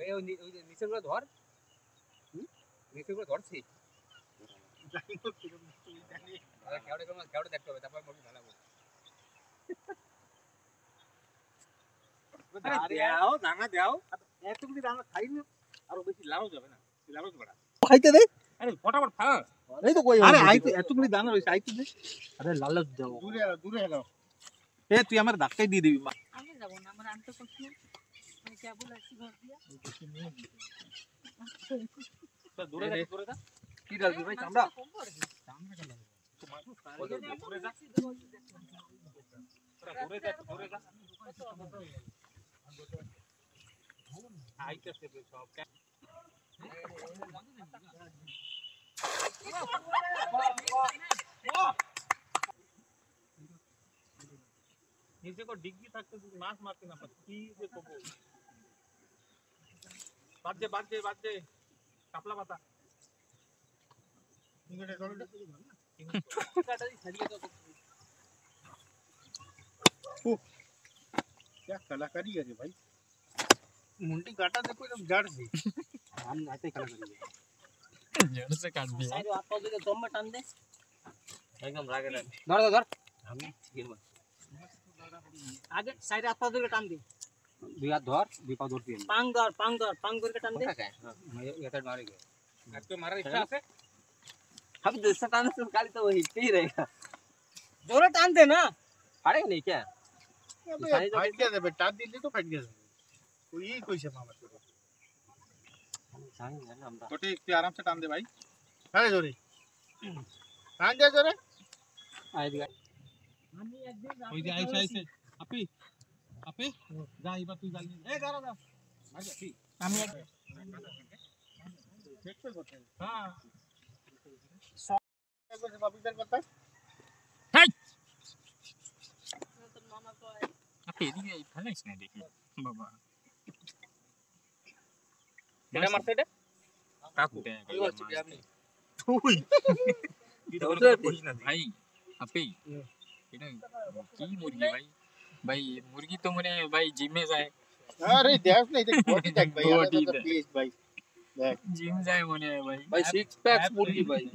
এই ওই নিচেগুলো ধর নিচেগুলো ধরছি কেউটা দেখতে হবে তারপর মুরগি ভালো হবে দাও দানা দাও এতগুলি দানা খাই না আরো বেশি লাভ যাবে না লাভ যাবে না খাইতে দে আরে ফটাফট খা এই তো কই আরে আইতে এতগুলি দানা রইছে আইতে দে আরে লাল দাও দূরে হেলো এ তুই আমার ধাক্কাই দিয়ে দিবি আমি যাব না আমার আনতে কষ্ট আমি क्या बोला ऐसी घर दिया তো দূরে যা কি ডালবি ভাই চামড়া চামড়া কেন দূরে যা দূরে যা আইতেছে সব नीचे को डिग्गी थकते मास मारते ना पत्ती से कोको बात दे कपला पता इंगड़े थोड़े काटा दी छड़िए तो क्या कलाकारी है रे भाई मुंडी काटा देखो एकदम जड़ से हम आते कलाकारी जड़ से काट दिया साइड हाथ पाँव दे दम में टान दे एकदम रागे धर हम ठीक है आगे साइड हाथ पाँव दे टान दे दुई हाथ धर दुई पाँव धरती है पांग करके टान दे ये तो मारेंगे अब तो मारा इच्छा से अब दूसरा टान से खाली तो वही ही रहेगा जोर टान दे ना फाड़ेगा नहीं क्या फाइट क्या है बेटा दिल तो फाइट गया कोई से मामा छोटे तू आराम से टान दे भाई अरे जोरे टान दे जोरे आए दिया ওই যে আইছে আইছে আপি যা এবার তুই জানি এ দাঁড়া দাও মার যা ঠিক আমি দেখতে করতে হ্যাঁ একবার বাবিদার কথা হাই तो मामा को আপি এদিকে ফেলাইছ না দেখি বাবা এটা মারতে এটা কাকু কি হচ্ছে আপনি তুই ভাই আপি এটা কি মুরগি ভাই ভাই মুরগি তো মানে ভাই জিমে যায় अरे देख नहीं देख बॉडी देख भाई Body तो देख। प्लीज भाई देख জিম যায় মনে হয় ভাই भाई सिक्स पैक्स मुर्गी भाई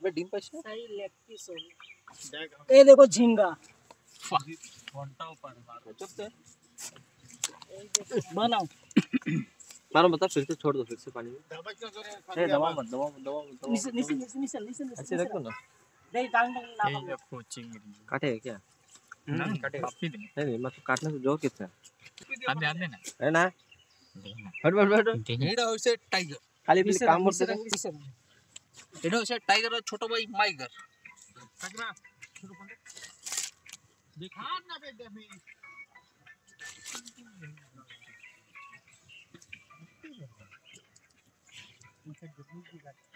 मैं डिम पैसे सही लेग पीस हो देख ये देखो झींगा ঘন্টা উপর चुप से बनाओ मारो मतलब फिर से छोड़ दो फिर से पानी में दबा क्यों जोरे ए दबा मत नीचे ऐसे रख दो ना दे डाल এই ना দেখো চিংড়ি काटेगा क्या কাটেगा আপি দে नहीं मतलब काटने से जोर कितना আদে আদে না है ना हट हट এটা হইছে টাইগার खाली खाली काम करते रहे এটা হচ্ছে টাইগারের ছোট ভাই মাইগার सकरा शुरू कर दिखा ना बे देवी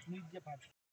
नीचे